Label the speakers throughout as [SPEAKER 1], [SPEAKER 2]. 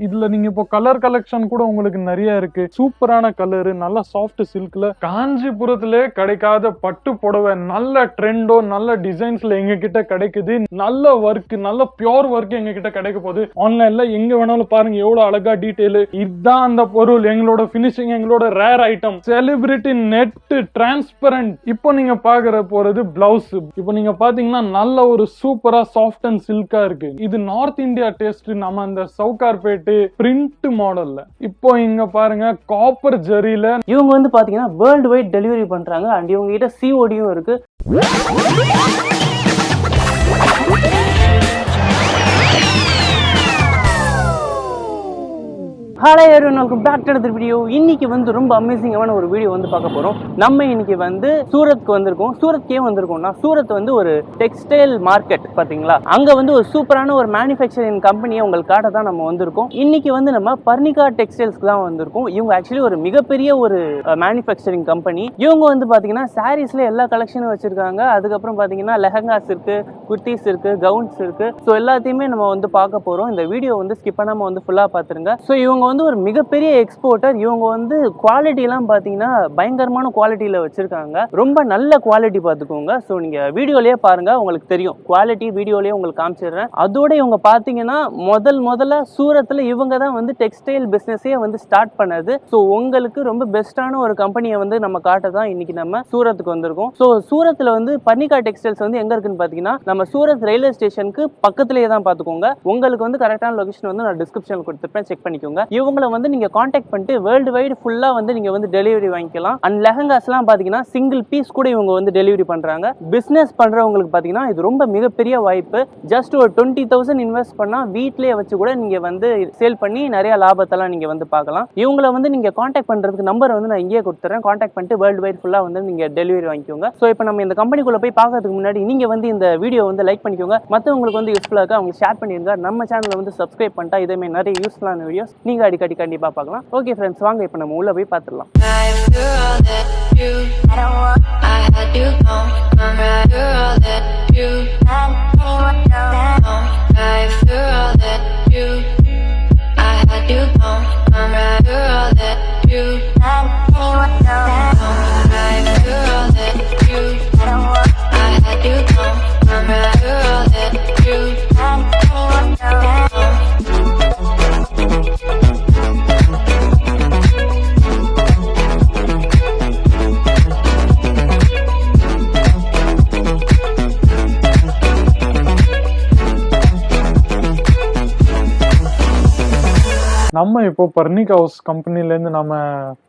[SPEAKER 1] இதுல நீங்க இப்போ கலர் கலெக்ஷன் கூட உங்களுக்கு நிறைய இருக்கு. சூப்பரான கலரு, நல்ல சாஃப்ட் சில்க்ல காஞ்சிபுரத்திலே கிடைக்காத பட்டு புடவை நல்ல ட்ரெண்டோ நல்ல டிசைன்ஸ்ல எங்க கிட்ட கிடைக்குது. நல்ல ஒர்க், நல்ல பியோர் ஒர்க் எங்க கிட்ட கிடைக்க போகுது. ஆன்லைன்ல எங்க வேணாலும் பாருங்க எவ்வளவு அழகா டீடைல். இதுதான் அந்த பொருள், எங்களோட பினிஷிங், எங்களோட rare item, celebrity net transparent. இப்போ நீங்க பாக்குற போறது பிளவுஸ். இப்போ நீங்க பாத்தீங்கன்னா நல்ல ஒரு சூப்பரா சாஃப்ட் அண்ட் சில்கா இருக்கு. இது நார்த் இந்தியா டேஸ்ட், நம்ம அந்த சவுகார்பேட் பிரிண்ட் மாடல்ல. இப்போ இங்க பாருங்க காப்பர் ஜரியில
[SPEAKER 2] இவங்க வந்து பாத்தீங்கன்னா வேர்ல்டு வைட் டெலிவரி பண்றாங்க. அண்ட் இவங்க கிட்ட சிஓடியும் இருக்கு. Hello everyone, welcome back to the video. இன்னைக்கு வந்து ரொம்ப அமேசிங்கான ஒரு வீடியோ வந்து பார்க்க போறோம். நம்ம இன்னைக்கு வந்து சூரத்துக்கு வந்திருக்கோம். சூரத்துக்கே வந்திருக்கோம்னா, சூரத் வந்து ஒரு டெக்ஸ்டைல் மார்க்கெட் பாத்தீங்களா, அங்க வந்து ஒரு சூப்பரான ஒரு மேனுஃபேக்சரிங் கம்பெனியை உங்களுக்கு காட்ட தான் நம்ம வந்திருக்கோம். இன்னைக்கு வந்து நம்ம பர்னிகா டெக்ஸ்டைல்ஸ்க்கு தான் வந்திருக்கோம். இவங்க ஆக்சுவலி ஒரு மிகப்பெரிய ஒரு மேனுஃபேக்சரிங் கம்பெனி. இவங்க வந்து பாத்தீங்கன்னா சாரீஸ்ல எல்லா கலெக்ஷனும் வச்சிருக்காங்க. அதுக்கப்புறம் பாத்தீங்கன்னா லெஹங்காஸ் இருக்கு, குர்த்திஸ் இருக்கு, கவுன்ஸ் இருக்கு. ஸோ எல்லாத்தையுமே நம்ம வந்து பார்க்க போறோம். இந்த வீடியோ வந்து ஸ்கிப் பண்ணாம வந்து ஃபுல்லா பாத்துருங்க. ஸோ இவங்க வந்து ஒரு மிகப்பெரிய எக்ஸ்போர்ட்டர். இவங்க வந்து குவாலிட்டி எல்லாம் பாத்தீங்கன்னா பயங்கரமான குவாலிட்டியில வச்சிருக்காங்க. ரொம்ப நல்ல குவாலிட்டி பாத்துக்கோங்க. ஸோ நீங்க வீடியோலயே பாருங்க, உங்களுக்கு தெரியும். குவாலிட்டி வீடியோலயே உங்களுக்கு காமிச்சிடுறேன். அதோட இவங்க பாத்தீங்கன்னா முதல்ல சூரத்ல இவங்க தான் வந்து டெக்ஸ்டைல் பிசினஸே வந்து ஸ்டார்ட் பண்ணது. ஸோ உங்களுக்கு ரொம்ப பெஸ்டான ஒரு கம்பெனியை வந்து நம்ம காட்ட தான் இன்னைக்கு நம்ம சூரத்துக்கு வந்திருக்கோம். ஸோ சூரத்ல வந்து பர்னிகா டெக்ஸ்டைல்ஸ் வந்து எங்க இருக்குன்னு பாத்தீங்கன்னா, நம்ம சூரத் ரயில்வே ஸ்டேஷனுக்கு பக்கத்திலேயே தான் பாத்துக்கோங்க. உங்களுக்கு வந்து கரெக்டான லொகேஷன் வந்து நான் டிஸ்கிரிப்ஷன்ல கொடுத்துருப்பேன், செக் பண்ணிக்கோங்க. இவங்களை வந்து நீங்க காண்டாக்ட் பண்ணிட்டு வேர்ல்டு வைடு ஃபுல்லா வந்து நீங்க வந்து டெலிவரி வாங்கிக்கலாம். அண்ட் லெஹங்காஸ் எல்லாம் பாத்தீங்கன்னா சிங்கிள் பீஸ் கூட இவங்க வந்து டெலிவரி பண்றாங்க. பிசினஸ் பண்றவங்களுக்கு பாத்தீங்கன்னா இது ரொம்ப மிகப்பெரிய வாய்ப்பு. ஜஸ்ட் ஒரு 20,000 இன்வெஸ்ட் பண்ணா வீட்லயே வச்சு கூட நீங்க வந்து சேல் பண்ணி நிறைய லாபத்தெல்லாம் நீங்க வந்து பார்க்கலாம். இவங்களை வந்து நீங்க காண்டாக்ட் பண்றதுக்கு நம்பர் வந்து நான் இங்கேயே கொடுத்துறேன். காண்டாக்ட் பண்ணிட்டு வேர்ல்டு வைடு ஃபுல்லா வந்து நீங்க டெலிவரி வாங்கிக்கோங்க. ஸோ இப்போ நம்ம இந்த கம்பெனிக்குள்ள போய் பார்க்கறதுக்கு முன்னாடி நீங்க வந்து இந்த வீடியோ வந்து லைக் பண்ணிக்கோங்க. மற்றவங்களுக்கு வந்து யூஸ்ஃபுல்லா இருக்கு அவங்க ஷேர் பண்ணிருங்க. நம்ம சேனலை வந்து சப்ஸ்கிரைப் பண்ணிட்டா இதே மாதிரி நிறைய யூஸ்ஃபுல்லான வீடியோஸ் நீங்க அடிக்கடி கண்டிப்பா பார்க்கலாம். ஓகே ஃப்ரெண்ட்ஸ், வாங்க இப்போ நம்ம உள்ள போய் பார்த்துடலாம்.
[SPEAKER 1] நம்ம இப்போ பர்னிகா ஹவுஸ் கம்பெனில இருந்து நம்ம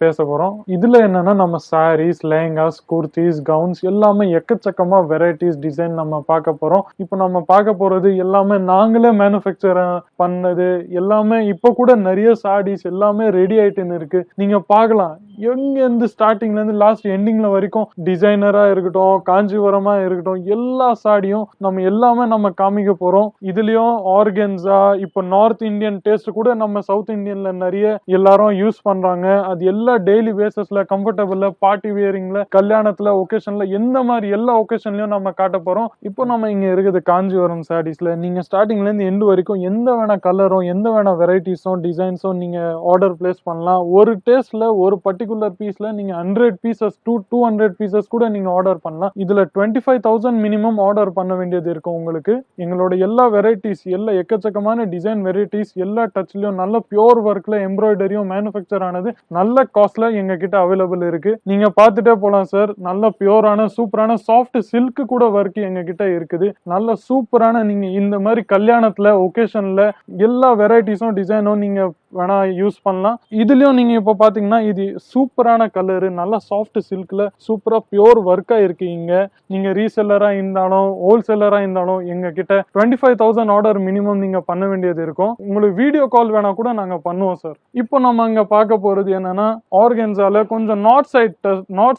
[SPEAKER 1] பேச போறோம். இதுல என்னன்னா நம்ம சாரீஸ், லெஹங்காஸ், குர்த்திஸ், கவுன்ஸ் எல்லாமே எக்கச்சக்கமா வெரைட்டிஸ் டிசைன் நம்ம பார்க்க போறோம். இப்போ நம்ம பார்க்க போறது எல்லாமே நாங்களே மேனுஃபேக்சர் பண்ணது. எல்லாமே இப்போ கூட நிறைய சாரீஸ் எல்லாமே ரெடி ஆயிட்டுன்னு இருக்கு. நீங்க பார்க்கலாம், எங்க இருந்து ஸ்டார்டிங்ல இருந்து லாஸ்ட் எண்டிங்ல வரைக்கும் டிசைனரா இருக்கட்டும், காஞ்சிபுரமா இருக்கட்டும், எல்லா சாடியும் நம்ம எல்லாமே நம்ம காமிக்க போறோம். இதுலயும் ஆர்கன்ஸா, இப்போ நார்த் இந்தியன் டேஸ்ட் கூட நம்ம சவுத் இந்தியன்ல நிறைய எல்லாரும் யூஸ் பண்றாங்க. அது எல்லா டெய்லி பேசிஸ்ல கம்ஃபர்டபுள்ல, பார்ட்டி வேரிங்ல, கல்யாணத்துல, ஒகேஷன்ல, எந்த மாதிரி எல்லா ஒகேஷன்லயும் நம்ம காட்ட போறோம். இப்போ நம்ம இங்க இருக்குது காஞ்சிபுரம் சாரீஸ்ல. நீங்க ஸ்டார்டிங்ல இருந்து எண்டு வரைக்கும் எந்த வேணா கலரும், எந்த வேணா வெரைட்டிஸும், டிசைன்ஸும் நீங்க ஆர்டர் பிளேஸ் பண்ணலாம். ஒரு டேஸ்ட்ல ஒரு பர்டிகுலர் பீஸ்ல நீங்க 100 பீசஸ் to 200 பீசஸ் கூட நீங்க ஆர்டர் பண்ணலாம். இதுல 25,000 மினிமம் ஆர்டர் பண்ண வேண்டியது இருக்கும் உங்களுக்கு. எங்களோட எல்லா வெரைட்டிஸ், எல்லா எக்கச்சக்கமான டிசைன் வெரைட்டிஸ், எல்லா டச்லயும் நல்ல பியோர் ஒர்க்ல எம்ப்ராய்டரியும் மேனுஃபேக்சர் ஆனது நல்ல காஸ்ட்ல எங்க கிட்ட அவைலபிள் இருக்கு. நீங்க பார்த்துட்டே போலாம் சார். நல்ல பியோரான சூப்பரான சாஃப்ட் சில்க் கூட ஒர்க் எங்க கிட்ட இருக்குது. நல்ல சூப்பரான, நீங்க இந்த மாதிரி கல்யாணத்துல, ஒகேஷன்ல எல்லா வெரைட்டிஸும் டிசைனும் நீங்க வேணா யூஸ் பண்ணலாம். இதுலயும் நீங்க இப்ப பாத்தீங்கன்னா இது சூப்பரான கலரு, நல்ல சாஃப்ட் சில்க்ல சூப்பரா பியோர் ஒர்க்கா இருக்கு. இங்க நீங்க ரீசெல்லரா இருந்தாலும் ஹோல்சேலரா இருந்தாலும் எங்க கிட்ட 25,000 ஆர்டர் மினிமம் நீங்க பண்ண வேண்டியது இருக்கும். உங்களுக்கு வீடியோ கால் வேணா கூட நாங்க பண்ணுவோம் சார். இப்போ நம்ம அங்க பார்க்க போறது என்னன்னா ஆர்கன்ஸால கொஞ்சம் நார்த்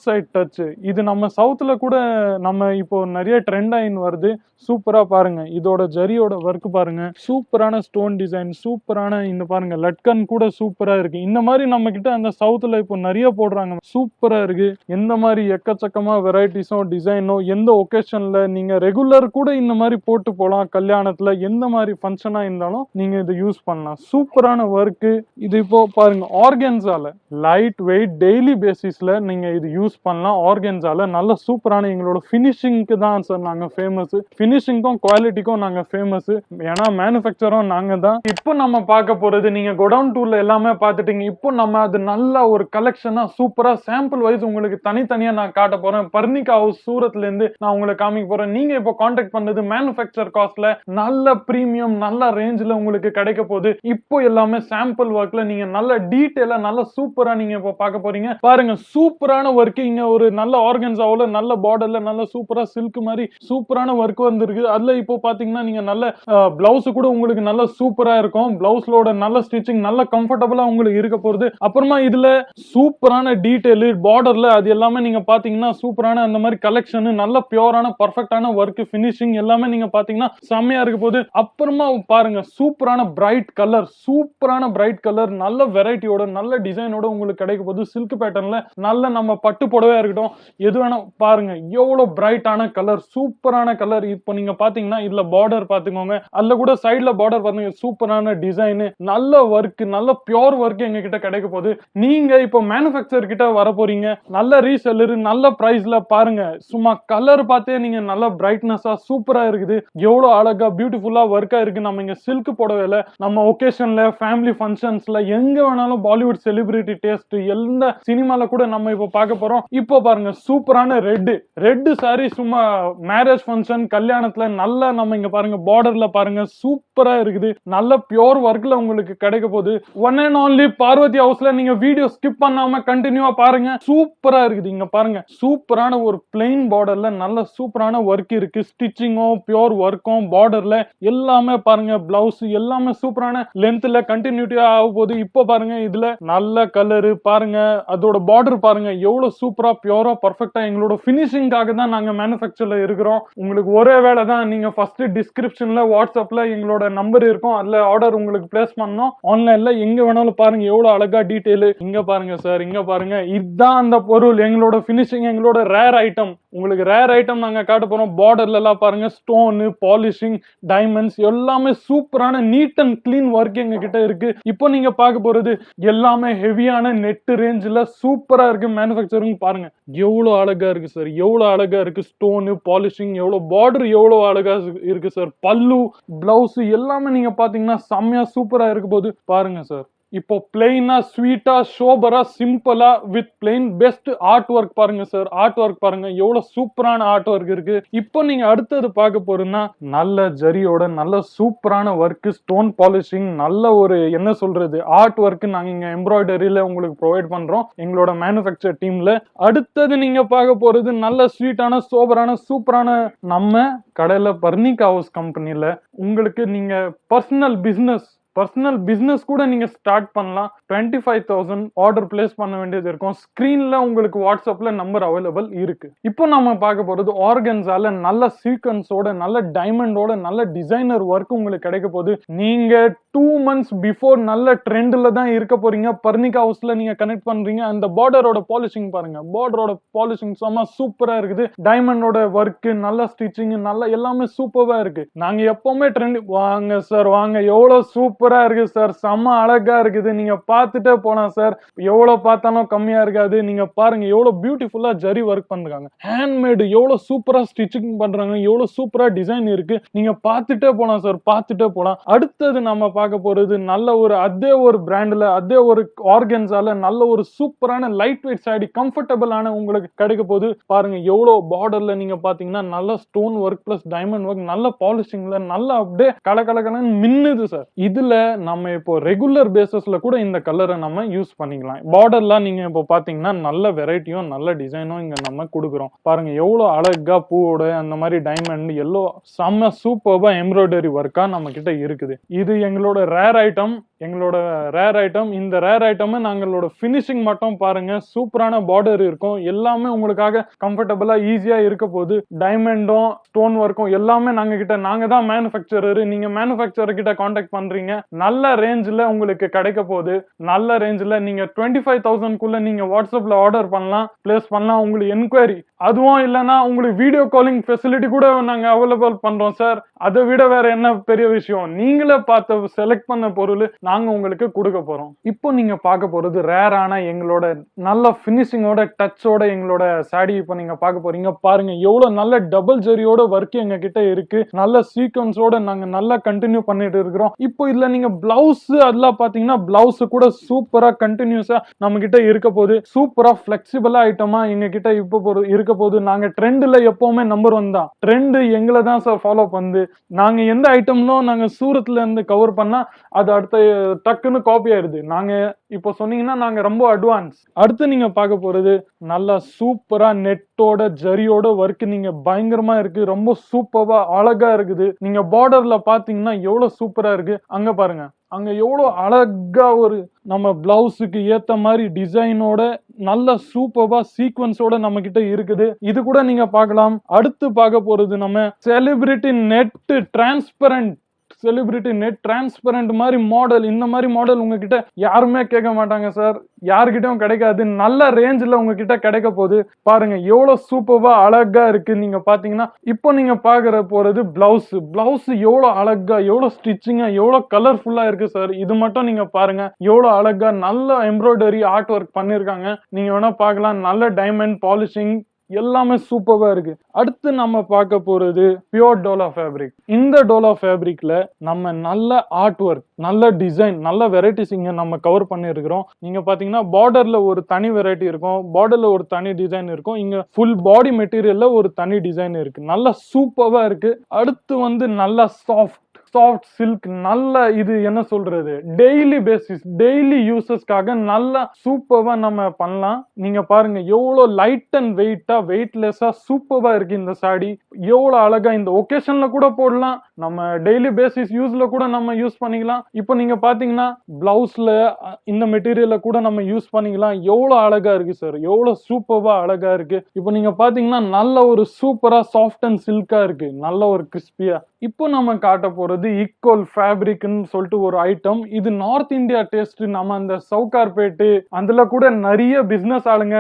[SPEAKER 1] சைட் டச். இது நம்ம சவுத்ல கூட நம்ம இப்போ நிறைய ட்ரெண்ட் ஆயின் வருது. சூப்பரா பாருங்க, இதோட ஜரியோட ஒர்க் பாருங்க, சூப்பரான ஸ்டோன் டிசைன், சூப்பரான இந்த பாருங்க லட்கன் கூட சூப்பரா இருக்கு. இந்த மாதிரி நம்ம கிட்ட அந்த சவுத்துல இப்போ நிறைய போடுறாங்க, சூப்பரா இருக்கு. எந்த மாதிரி எக்கச்சக்கமா வெரைட்டிஸோ டிசைனோ எந்த ஒகேஷன்ல நீங்க ரெகுலர் கூட இந்த மாதிரி போட்டு போலாம். கல்யாணத்துல எந்த மாதிரி ஃபங்க்ஷனா இருந்தாலும் நீங்க இதை யூஸ் பண்ணலாம். சூப்பரான ஒர்க்கு இது. இப்போ பாருங்க ஆர்கன்ஸால லைட் வெயிட் டெய்லி பேசிஸ்ல நீங்க இது யூஸ் பண்ணலாம். ஆர்கன்ஸால நல்ல சூப்பரான எங்களோட ஃபினிஷிங்க்கு தான் சார் நாங்க ஃபேமஸ். ஃபினிஷிங்க்கும் குவாலிட்டிக்கும் நாங்க ஃபேமஸ். ஏன்னா மேனுஃபேக்சரும் நாங்க தான். இப்போ நம்ம பார்க்க போறது நீங்க கோடவுன் டூர்ல எல்லாமே பார்த்துட்டீங்க. இப்போ நம்ம அது நல்ல ஒரு கலெக்ஷனா சூப்பரா சாம்பிள் வைஸ் உங்களுக்கு தனித்தனியா நான் காட்ட போறேன். பர்னிகா ஹவுஸ் சூரத்ல இருந்து நான் உங்களுக்கு காமிக்க போறேன். நீங்க இப்போ கான்டாக்ட் பண்ணது மேனுஃபேக்சர் காஸ்ட்ல நல்ல பிரீமியம் நல்ல ரேஞ்ச்ல உங்களுக்கு கிடைக்க போகுது. இப்போ எல்லாமே சாம்பிள் ஒர்க்ல நீங்க நல்ல டீடைலா நல்ல சூப்பரா நீங்க இப்போ பார்க்க போறீங்க. பாருங்க சூப்பரான ஒர்க். இங்க ஒரு நல்ல ஆர்கன்ஸாவுல நல்ல பார்டர்ல நல்ல சூப்பரா சில்க் மாதிரி சூப்பரான ஒர்க் வந்திருக்கு. அதுல இப்போ பாத்தீங்கன்னா நீங்க நல்ல பிளவுஸ் கூட உங்களுக்கு நல்ல சூப்பரா இருக்கும். பிளவுஸ்லோட நல்ல ஸ்டிச்சிங் நல்ல கம்ஃபர்டபுளா உங்களுக்கு இருக்க போகுது. அப்புறமா இதுல சூப்பரான டீடைல் பார்டர்ல அது எல்லாமே நீங்க பாத்தீங்கன்னா சூப்பரான அந்த மாதிரி கலெக்ஷன் நல்ல பியூரான பர்ஃபெக்டான ஒர்க் ஃபினிஷிங் எல்லாமே நீங்க பாத்தீங்கன்னா செம்மையா இருக்க போகுது. அப்புறமா பாருங்க சூப்பரான பிரைட் கலர் சூப்பரான பிரைட் கலர் நல்ல வெரைட்டியோட நல்ல டிசைனோட உங்களுக்கு கிடைக்க போகுது. சில்க் பேட்டர்ன்ல நல்ல நம்ம பட்டு புடவையா இருக்கட்டும் எது வேணா பாருங்க எவ்வளவு பிரைட்டான கலர் சூப்பரான கலர். இப்போ நீங்க பாத்தீங்கன்னா இதுல பார்டர் பாத்துக்கோங்க. அதுல கூட சைடுல பார்டர் பாத்தீங்க சூப்பரான டிசைன் நல்ல ஒர்க் நல்ல பியூர் ஒர்க் எங்க கிட்ட கிடைக்க போகுது. நீங்க இப்போ மேனுஃபேக்சர் கிட்ட வர போறீங்க. நல்ல ரீசெல்லர் நல்ல பிரைஸ்ல பாருங்க. சும்மா கலர் பார்த்தே நீங்க நல்ல பிரைட்னஸா சூப்பரா இருக்குது. எவ்வளவு அழகா பியூட்டிஃபுல்லா ஒர்க்கா இருக்கு. நம்ம இங்க சில்க் புடவையில நம்ம ஒகேஷன்ல ஃபேமிலி ஃபங்க்ஷன்ஸ்ல எங்க வேணாலும் பாலிவுட் செலிபிரிட்டி டேஸ்ட் எந்த சினிமால கூட நம்ம இப்போ பார்க்க போறோம். இப்போ பாருங்க சூப்பரான ரெட் சாரி சும்மா மேரேஜ் ஃபங்க்ஷன் கல்யாணத்துல நல்ல நம்ம இங்க பாருங்க பார்டர்ல பாருங்க சூப்பரா இருக்குது. நல்ல பியூர் ஒர்க்ல உங்களுக்கு கிடைக்க போகுது. ஒன் அண்ட் ஒன்லி பார்வதி ஹவுஸ்ல நீங்க வீடியோ ஸ்கிப் பண்ணாம கண்டினியூவா பாருங்க. சூப்பரா இருக்குது. இங்க பாருங்க சூப்பரான ஒரு பிளெயின் பார்டர்ல நல்ல சூப்பரான ஒர்க் இருக்கு. ஸ்டிச்சிங்கும் பியூர் ஒர்க்கும் பார்டர்ல எல்லாமே பாருங்க பிளவுஸ் எல்லாமே சூப்பரான லென்த்ல கண்டினியூட்டியா ஆக போகுது. இப்போ பாருங்க இதுல நல்ல கலரு பாருங்க அதோட பார்டர் பாருங்க எவ்வளவு சூப்பரா பியூரா பர்ஃபெக்டா எங்களோட பினிஷிங்காக தான் நாங்க மேனுஃபேக்சர்ல இருக்கிறோம். உங்களுக்கு ஒரே வேலை தான். நீங்க ஃபர்ஸ்ட் டிஸ்கிரிப்ஷன்ல வாட்ஸ்அப்ல எங்களோட நம்பர் இருக்கும். அதுல ஆர்டர் உங்களுக்கு பிளேஸ் பண்ணணும். ஆன்லைன்ல எங்க வேணாலும் பாருங்க எவ்வளவு அழகா டீடைல். இங்க பாருங்க சார் இங்க பாருங்க இதுதான் அந்த பொருள் எங்களோட பினிஷிங் எங்களோட ரேர் ஐட்டம். உங்களுக்கு ரேர் ஐட்டம் நாங்க காட்ட போறோம். பார்டர்ல எல்லாம் பாருங்க ஸ்டோன் பாலிஷிங் டைமண்ட்ஸ் எல்லாமே சூப்பரான நீட் அண்ட் கிளீன் ஒர்க் எங்க கிட்ட இருக்கு. இப்போ நீங்க பார்க்க போறது எல்லாமே ஹெவியான நெட் ரேஞ்சில் சூப்பரா இருக்கு. மேனுஃபேக்சரிங் பாருங்க எவ்வளவு அழகா இருக்கு சார் எவ்வளவு அழகா இருக்கு. ஸ்டோனு பாலிஷிங் எவ்வளவு பார்டர் எவ்வளவு அழகா இருக்கு சார். பல்லு பிளவுஸ் எல்லாமே நீங்க பாத்தீங்கன்னா செம்மையா சூப்பரா இருக்கு போது பாருங்க சார். இப்போ பிளெயினா ஸ்வீட்டா சோபரா சிம்பிளா with plain best art work பாருங்க சார். ஆர்ட் ஒர்க் பாருங்க எவ்வளவு சூப்பரான ஆர்ட் ஒர்க் இருக்கு. இப்போ நீங்க அடுத்தது பார்க்க போறீங்கன்னா நல்ல ஜரியோட நல்ல சூப்பரான ஒர்க் ஸ்டோன் பாலிஷிங் நல்ல ஒரு என்ன சொல்றது ஆர்ட் ஒர்க் நாங்க இங்க எம்ப்ராய்டரியில உங்களுக்கு ப்ரொவைட் பண்றோம் எங்களோட மேனுஃபேக்சர் டீம்ல. அடுத்தது நீங்க பார்க்க போறது நல்ல ஸ்வீட்டான சோபரான சூப்பரான நம்ம கடையில பர்னிகா ஹவுஸ் கம்பெனில உங்களுக்கு நீங்க பர்சனல் பிசினஸ் கூட நீங்க ஸ்டார்ட் பண்ணலாம். 25,000 ஆர்டர் பிளேஸ் பண்ண வேண்டியது இருக்கும். ஸ்கிரீன்ல உங்களுக்கு வாட்ஸ்அப்ல நம்பர் அவைலபிள் இருக்கு. இப்போ நம்ம பார்க்க போறது ஆர்கன்ஸால நல்ல சீக்வன்ஸோட நல்ல டைமண்டோட நல்ல டிசைனர் ஒர்க் உங்களுக்கு கிடைக்க போகுது. நீங்க 2 months பிஃபோர் நல்ல ட்ரெண்ட்ல தான் இருக்க போறீங்க. பர்னிகா ஹவுஸ்ல நீங்க கனெக்ட் பண்றீங்க. அந்த பார்டரோட பாலிஷிங் பாருங்க. பார்டரோட பாலிஷிங் செம்ம சூப்பரா இருக்குது. டைமண்டோட ஒர்க் நல்ல ஸ்டிச்சிங் நல்ல எல்லாமே சூப்பரா இருக்கு. நாங்க எப்பவுமே ட்ரெண்ட் வாங்க சார் வாங்க எவ்வளவு சூப்பரா இருக்கு சார். செம்ம அழகா இருக்குது. நீங்க பார்த்துட்டே போலாம் சார். எவ்வளவு பார்த்தாலும் கம்மியா இருக்காது. நீங்க பாருங்க எவ்வளவு பியூட்டிஃபுல்லா ஜரி ஒர்க் பண்றாங்க. ஹேண்ட்மேடு எவ்வளவு சூப்பரா ஸ்டிச்சிங் பண்றாங்க. எவ்வளவு சூப்பரா டிசைன் இருக்கு. நீங்க பார்த்துட்டே போலாம் சார் பார்த்துட்டே போலாம். அடுத்தது நம்ம பார்க்க போறது நல்ல ஒரு அதே ஒரு பிராண்ட்ல அதே ஒரு ஆர்கன்ஸால நல்ல ஒரு சூப்பரான லைட் வெயிட் சாரி கம்ஃபர்டபுளான உங்களுக்கு கிடைக்க போகுது. பாருங்க எவ்வளவு பார்டர்ல நீங்க பாத்தீங்கன்னா நல்ல stone work plus diamond work நல்ல பாலிஷிங்ல நல்ல அப்படியே கலகலன்னு மின்னுது சார். இதுல நம்ம இப்போ ரெகுலர் பேசிஸ்ல கூட இந்த கலரை நம்ம யூஸ் பண்ணிக்கலாம். பார்டர்லாம் நீங்க இப்போ பாத்தீங்கன்னா நல்ல வெரைட்டியும் நல்ல டிசைனும் இங்க நம்ம கொடுக்குறோம். பாருங்க எவ்வளவு அழகா பூவோட அந்த மாதிரி டைமண்ட் எல்லோ செம்ம சூப்பர்பா எம்ப்ராய்டரி ஒர்க்கா நம்ம கிட்ட இருக்குது. இது எங்களோட ரேர் ஐட்டம். எங்களோட ரேர் ஐட்டம். இந்த ரேர் ஐட்டம் நாங்களோட ஃபினிஷிங் மட்டும் பாருங்க, சூப்பரான பார்டர் இருக்கும். எல்லாமே உங்களுக்காக கம்ஃபர்டபுளா ஈஸியா இருக்க போகுது. டைமண்டும் ஸ்டோன் ஒர்க்கும் எல்லாமே நாங்க தான் மேனுஃபேக்சரர். நீங்க மேனுஃபேக்சரர் கிட்ட கான்டாக்ட் பண்றீங்க. நல்ல ரேஞ்சில் உங்களுக்கு கிடைக்க போகுது. நல்ல ரேஞ்சில் நீங்க 25,000 நீங்க வாட்ஸ்அப்ல ஆர்டர் பண்ணலாம், பிளேஸ் பண்ணலாம். உங்களுக்கு என்கொயரி அதுவும் இல்லைன்னா உங்களுக்கு வீடியோ காலிங் ஃபெசிலிட்டி கூட நாங்க அவைலபிள் பண்றோம் சார். அதை விட வேற என்ன பெரிய விஷயம், நீங்களே பார்த்து செலக்ட் பண்ண பொருள் நாங்க உங்களுக்கு கொடுக்க போறோம். இப்போ நீங்க பார்க்க போறது ரேரான எங்களோட நல்ல பினிஷிங்கோட டச்சோட எங்களோட சாரி இப்போ நீங்க பார்க்க போறீங்க. பாருங்க எவ்வளவு நல்ல டபுள் ஜெரியோட ஒர்க் எங்க கிட்ட இருக்கு. நல்ல சீக்வன்ஸோட நாங்க நல்லா கண்டினியூ பண்ணிட்டு இருக்கிறோம். இப்போ இதுல நீங்க பிளவுஸ் அதெல்லாம் பாத்தீங்கன்னா பிளவுஸ் கூட சூப்பரா கண்டினியூஸா நம்ம கிட்ட இருக்க போது. சூப்பரா பிளெக்சிபிளா ஐட்டமா எங்க கிட்ட இப்போ இருக்க போது. நாங்க ட்ரெண்ட்ல எப்பவுமே நம்பர் 1 தான். ட்ரெண்ட் எங்களை தான் சார் ஃபாலோ பண்ணுது. நாங்க எந்த ஐட்டம்னோ நாங்க சூரத்ல இருந்து கவர் பண்ணா அது அடுத்த டக்குன்னு காப்பி ஆயிடுது. நாங்க இப்போ சொன்னீங்கன்னா நாங்க ரொம்ப அட்வான்ஸ். அடுத்து நீங்க பார்க்க போறது நல்லா சூப்பரா நெட்டோட ஜரியோட ஒர்க் நீங்க பயங்கரமா இருக்கு. ரொம்ப சூப்பரா அழகா இருக்குது. நீங்க பார்டர்ல பாத்தீங்கன்னா எவ்வளவு சூப்பரா இருக்கு. அங்க பாருங்க, அங்க எவ்வளவு அழகா ஒரு நம்ம பிளவுஸுக்கு ஏத்த மாதிரி டிசைனோட நல்ல சூப்பரா சீக்வன்ஸோட நம்ம கிட்ட இருக்குது. இது கூட நீங்க பார்க்கலாம். அடுத்து பார்க்க போறது நம்ம செலிபிரிட்டி நெட் டிரான்ஸ்பரண்ட் மாதிரி மாடல். இந்த மாதிரி மாடல் உங்ககிட்ட யாருமே கேட்க மாட்டாங்க சார், யாருக்கிட்டையும் கிடைக்காது. நல்ல ரேஞ்சில் உங்ககிட்ட கிடைக்க போகுது. பாருங்க எவ்வளவு சூப்பரா அழகா இருக்கு. நீங்க பாத்தீங்கன்னா இப்போ நீங்க பாக்குற போறது பிளவுஸ் எவ்வளவு அழகா, எவ்வளவு ஸ்டிச்சிங்கா, எவ்வளவு கலர்ஃபுல்லா இருக்கு சார். இது மட்டும் நீங்க பாருங்க எவ்வளவு அழகா நல்ல எம்ப்ராய்டரி ஆர்ட் ஒர்க் பண்ணிருக்காங்க. நீங்க வேணா பார்க்கலாம். நல்ல டைமண்ட் பாலிஷிங் எல்லாமே சூப்பரா இருக்கு. அடுத்து நம்ம பார்க்க போறது பியூர் டோலா ஃபேப்ரிக். இந்த டோலா ஃபேப்ரிக்ல நம்ம நல்ல ஆர்ட் ஒர்க், நல்ல டிசைன், நல்ல வெரைட்டிஸ் இங்க நம்ம கவர் பண்ணிருக்கிறோம். நீங்க பாத்தீங்கன்னா பார்டர்ல ஒரு தனி வெரைட்டி இருக்கும், பார்டர்ல ஒரு தனி டிசைன் இருக்கும். இங்க ஃபுல் பாடி மெட்டீரியல்ல ஒரு தனி டிசைன் இருக்கு. நல்ல சூப்பரா இருக்கு. அடுத்து வந்து நல்ல சாஃப்ட் சில்க். நல்ல இது என்ன சொல்றது, டெய்லி பேசிஸ், டெய்லி யூசஸ்க்காக நல்ல சூப்பரா நம்ம பண்ணலாம். நீங்க பாருங்க எவ்வளவு லைட் அண்ட் வெயிட்லெஸ்ஸா சூப்பரா இருக்கு இந்த சாரி. எவ்வளவு அழகா இந்த ஒகேஷன்ல கூட போடலாம், நம்ம டெய்லி பேசிஸ் யூஸ்ல கூட நம்ம யூஸ் பண்ணிக்கலாம். இப்போ நீங்க பாத்தீங்கன்னா பிளவுஸ்ல இந்த மெட்டீரியல்ல கூட நம்ம யூஸ் பண்ணிக்கலாம். எவ்வளவு அழகா இருக்கு சார், எவ்வளவு சூப்பரா அழகா இருக்கு. இப்போ நீங்க பாத்தீங்கன்னா நல்ல ஒரு சூப்பரா சாஃப்ட் அண்ட் சில்கா இருக்கு, நல்ல ஒரு கிறிஸ்பியா. இப்போ நம்ம காட்ட போறது ஈக்குவல் ஃபேப்ரிக்னு சொல்லிட்டு ஒரு ஐட்டம். இது நார்த் இந்தியா டேஸ்ட். நம்ம அந்த சவுகார்பேட்டு அதுல கூட நிறைய பிசினஸ் ஆளுங்க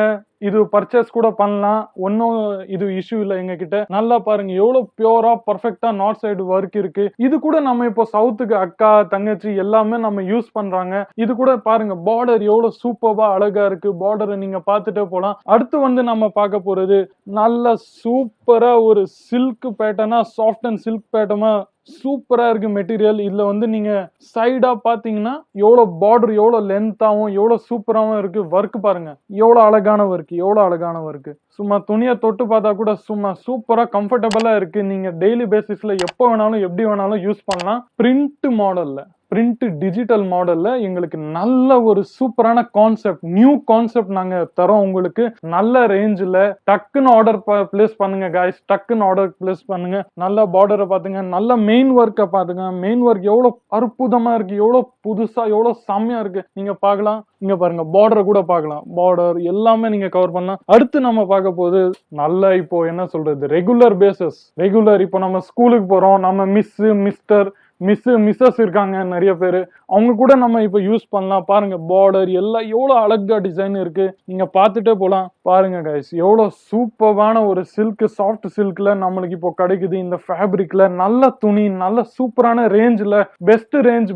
[SPEAKER 1] இது பர்ச்சேஸ் கூட பண்ணலாம். ஒன்னும் இது இஷ்யூ இல்லை எங்க கிட்ட. நல்லா பாருங்க எவ்வளவு பியூரா பர்ஃபெக்டா நார்த் சைடு ஒர்க் இருக்கு. இது கூட நம்ம இப்போ சவுத்துக்கு அக்கா தங்கச்சி எல்லாமே நம்ம யூஸ் பண்றாங்க. இது கூட பாருங்க பார்டர் எவ்வளவு சூப்பரா அழகா இருக்கு. பார்டரை நீங்க பார்த்துட்டே போலாம். அடுத்து வந்து நம்ம பார்க்க போறது நல்ல சூப்பரா ஒரு சில்க் பேட்டர்னா, சாஃப்ட் அண்ட் சில்க் பேட்டர்னா சூப்பரா இருக்கு மெட்டீரியல். இதுல வந்து நீங்க சைடா பாத்தீங்கன்னா எவ்வளவு பார்டர் எவ்வளவு லென்த்தாவும் எவ்வளவு சூப்பராவும் இருக்கு. ஒர்க் பாருங்க எவ்வளவு அழகான ஒர்க். சும்மா துணியை தொட்டு பார்த்தா கூட சும்மா சூப்பரா கம்ஃபர்டபுளா இருக்கு. நீங்க டெய்லி பேசிஸ்ல எப்போ வேணாலும் எப்படி வேணாலும் யூஸ் பண்ணலாம். பிரிண்ட் டிஜிட்டல் மாடல்ல எங்களுக்கு நல்ல ஒரு சூப்பரான கான்செப்ட், நியூ கான்செப்ட் நாங்க தரோம் உங்களுக்கு. நல்ல ரேஞ்சில் டக்குன்னு ஆர்டர் பிளேஸ் பண்ணுங்க காய்ஸ், டக்குன்னு ஆர்டர் பிளேஸ் பண்ணுங்க. நல்ல பார்டரை பாத்துங்க, நல்ல மெயின் ஒர்க்கை பாத்துங்க. மெயின் ஒர்க் எவ்வளவு அற்புதமா இருக்கு, எவ்வளவு புதுசா, எவ்வளவு செம்மையா இருக்கு. நீங்க பார்க்கலாம். இங்க பாருங்க பார்டரை கூட பார்க்கலாம். பார்டர் எல்லாமே நீங்க கவர் பண்ணலாம். அடுத்து நம்ம பார்க்க போது நல்ல இப்போ என்ன சொல்றது ரெகுலர் இப்போ நம்ம ஸ்கூலுக்கு போறோம், நம்ம மிஸ்டர் மிஸ்ஸஸ் இருக்காங்க நிறைய பேர், அவங்க கூட நம்ம இப்போ யூஸ் பண்ணலாம். பாருங்க பார்டர் எல்லாம் எவ்வளோ அழகா டிசைன் இருக்கு. நீங்க பார்த்துட்டே போகலாம். பாருங்க கைஸ் எவ்வளோ சூப்பரான ஒரு சில்க், சாஃப்ட் சில்க்ல நம்மளுக்கு இப்போ கிடைக்குது. இந்த ஃபேப்ரிக்ல நல்ல துணி, நல்ல சூப்பரான ரேஞ்சில்,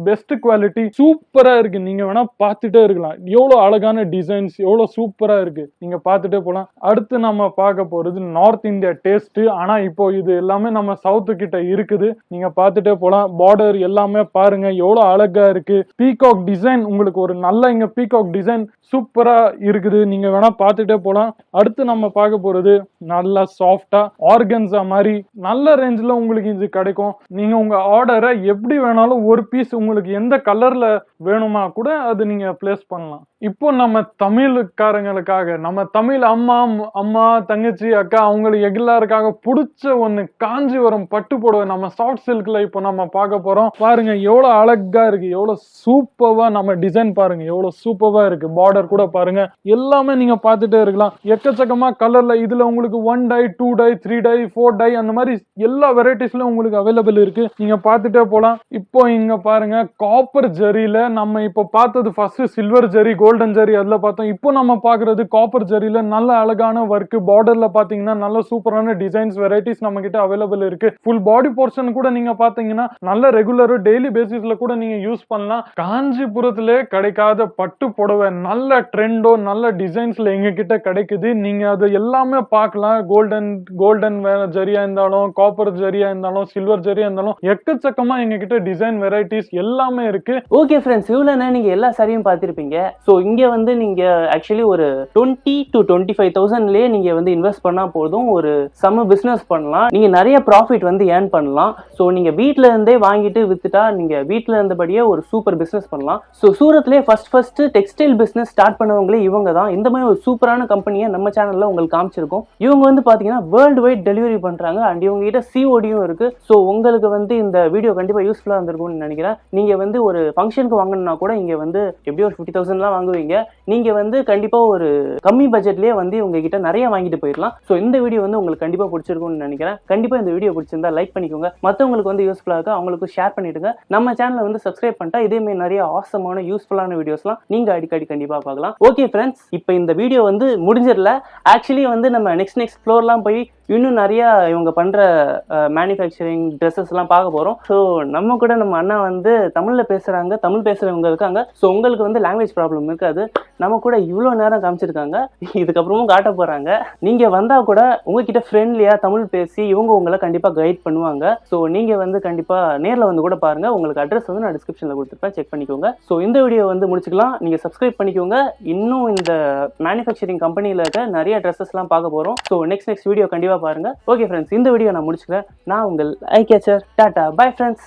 [SPEAKER 1] பெஸ்ட் குவாலிட்டி சூப்பரா இருக்கு. நீங்க வேணா பார்த்துட்டே இருக்கலாம். எவ்வளோ அழகான டிசைன்ஸ், எவ்வளோ சூப்பரா இருக்கு. நீங்க பார்த்துட்டே போகலாம். அடுத்து நம்ம பார்க்க போறது நார்த் இந்தியா டேஸ்ட். ஆனா இப்போ இது எல்லாமே நம்ம சவுத்து கிட்ட இருக்குது. நீங்க பார்த்துட்டே போகலாம். பார்டர் எல்லாமே பாருங்க எவ்வளவு அழகா இருக்கு. பீகாக் டிசைன் உங்களுக்கு ஒரு நல்ல இங்க பீகாக் டிசைன் சூப்பரா இருக்குது. நீங்க வேணா பார்த்துட்டே போலாம். அடுத்து நம்ம பார்க்க போறது நல்லா சாஃப்டா ஆர்கன்ஸா மாதிரி நல்ல ரேஞ்சில் உங்களுக்கு இது கிடைக்கும். நீங்க உங்க ஆர்டரை எப்படி வேணாலும் ஒரு பீஸ் உங்களுக்கு எந்த கலர்ல வேணுமா கூட அது நீங்க பிளேஸ் பண்ணலாம். இப்போ நம்ம தமிழுக்காரங்களுக்காக, நம்ம தமிழ் அம்மா தங்கச்சி அக்கா அவங்களுக்கு எல்லாருக்காக பிடிச்ச ஒண்ணு காஞ்சிபுரம் பட்டு புடவை நம்ம சாஃப்ட் சில்க்ல இப்போ நம்ம பார்க்க போறோம். பாருங்க எவ்வளவு அழகா இருக்கு, எவ்வளவு சூப்பர்வா நம்ம டிசைன் பாருங்க, எவ்வளவு சூப்பர்வா இருக்கு. பார்டர் கூட பாருங்க, எல்லாமே நீங்க பார்த்துட்டே இருக்கலாம். எக்கச்சக்கமா கலர்ல இதுல உங்களுக்கு 1 டை 2 டை 3 டை 4 டை அந்த மாதிரி எல்லா வெரைட்டிஸ்லயும் உங்களுக்கு அவைலபிள் இருக்கு. நீங்க பார்த்துட்டே போலாம். இப்போ இங்க பாருங்க காப்பர் ஜரியில நம்ம இப்போ பார்த்தது first silver zari golden zari அதுல பார்த்தோம். இப்போ நம்ம பாக்குறது காப்பர் ஜரியில நல்ல அழகான ஒர்க். பார்டர்ல பாத்தீங்கன்னா நல்ல சூப்பரான டிசைன்ஸ் வெரைட்டிஸ் நம்ம கிட்ட அவைலபிள் இருக்கு. ஃபுல் பாடி போர்ஷன் கூட நீங்க பாத்தீங்கன்னா நல்ல ரெகுலர் டெய்லி பேசிஸ்ல கூட நீங்க யூஸ் பண்ணலாம். காஞ்சிபுரத்திலே கிடைக்காத பட்டு புடவை நல்ல ட்ரெண்டோ நல்ல டிசைன்ஸ்ல எங்க கிட்ட கிடைக்குது. நீங்க அது எல்லாமே பார்க்கலாம். கோல்டன் ஜரியா இருந்தாலும் காப்பர் ஜரியா இருந்தாலும் சில்வர் ஜரியா இருந்தாலும் எக்கச்சக்கமா எங்க கிட்ட டிசைன் வெரைட்டிஸ் எல்லாமே இருக்கு.
[SPEAKER 2] ஓகே ஃப்ரெண்ட்ஸ், இவ்வளவு நீங்க எல்லா சாரியும் பார்த்திருப்பீங்க. ஸோ இங்க வந்து நீங்க ஆக்சுவலி ஒரு 20 to 25,000லயே நீங்க வந்து இன்வெஸ்ட் பண்ணா போதும், ஒரு சம பிசினஸ் பண்ணலாம். நீங்க நிறைய ப்ராஃபிட் வந்து ஏர்ன் பண்ணலாம். ஸோ நீங்க வீட்ல இருந்தே வாங்கிட்டு வித்துட்டா நீங்க வீட்ல இருந்தபடியே ஒரு சூப்பர் பிசினஸ் பண்ணலாம். ஸோ சூரத்லயே ஃபர்ஸ்ட் டெக்ஸ்டைல் பிசினஸ் ஸ்டார்ட் பண்ணவங்களே இவங்க தான். இந்த மாதிரி ஒரு சூப்பரான கம்பெனியை நம்ம சேனல்ல உங்களுக்கு காமிச்சிருக்கோம். இவங்க வந்து பாத்தீங்கன்னா வேர்ல்டு வைட் டெலிவரி பண்றாங்க அண்ட் இவங்க கிட்ட சிஓடியும் இருக்கு. ஸோ உங்களுக்கு வந்து இந்த வீடியோ கண்டிப்பா யூஸ்ஃபுல்லா இருந்திருக்கும்னு நினைக்கிறேன். நீங்க வந்து ஒரு ஃபங்க்ஷனுக்கு வாங்கணும்னா கூட இங்க வந்து எப்படியும் ஒரு 50,000 வாங்குவீங்க. நீங்க வந்து கண்டிப்பா ஒரு கம்மி பட்ஜெட்லயே வந்து இவங்க கிட்ட நிறைய வாங்கிட்டு போயிடலாம். ஸோ இந்த வீடியோ வந்து உங்களுக்கு கண்டிப்பா பிடிச்சிருக்கும்னு நினைக்கிறேன். கண்டிப்பா இந்த வீடியோ பிடிச்சிருந்தா லைக் பண்ணிக்கோங்க. மற்றவங்களுக்கு வந்து யூஸ்ஃபுல்லா இருக்கு அவங்களுக்கு ஷேர் பண்ணிடுங்க. நம்ம சேனலை வந்து சப்ஸ்கிரைப் பண்ணிட்டா இதே மாதிரி நிறைய ஆசமான யூஸ்ஃபுல்லான வீடியோஸ்லாம் நீங்க அடிக்கடி கண்டிப்பா பார்க்கலாம். ஓகே ஃப்ரெண்ட்ஸ், இப்போ இந்த வீடியோ வந்து முடிஞ்சிடல. ஆக்சுவலி வந்து நம்ம நெக்ஸ்ட் ஃப்ளோர்லாம் போய் இன்னும் நிறைய இவங்க பண்ற மேனுஃபேக்சரிங் ட்ரெஸ்ஸஸ் எல்லாம் பார்க்க போறோம். ஸோ நம்ம கூட நம்ம அண்ணா வந்து தமிழ்ல பேசுறாங்க, தமிழ் பேசுறவங்க இருக்காங்க. ஸோ உங்களுக்கு வந்து லாங்குவேஜ் ப்ராப்ளம் இருக்காது. நம்ம கூட இவ்வளோ நேரம் காமிச்சிருக்காங்க, இதுக்கப்புறமும் காட்ட போறாங்க. நீங்க வந்தா கூட உங்ககிட்ட ஃப்ரெண்ட்லியா தமிழ் பேசி இவங்க உங்களை கண்டிப்பா கைட் பண்ணுவாங்க. ஸோ நீங்க வந்து கண்டிப்பா நேரில் வந்து கூட பாருங்க. உங்களுக்கு அட்ரஸ் வந்து நான் டிஸ்கிரிப்ஷன்ல கொடுத்துருப்பேன், செக் பண்ணிக்கோங்க. ஸோ இந்த வீடியோ வந்து முடிச்சுக்கலாம். நீங்க சப்ஸ்கிரைப் பண்ணிக்கோங்க. இன்னும் இந்த மேனுஃபேக்சரிங் கம்பெனியில் இருக்க நிறைய ட்ரெஸ்ஸஸ்லாம் பார்க்க போறோம். ஸோ நெக்ஸ்ட் வீடியோ கண்டிப்பா பாருங்க. ஓகே ஃப்ரெண்ட்ஸ், இந்த வீடியோ நான் முடிச்சுக்கிறேன். நான் உங்கள் ஐகேச்சர். Tata bye friends.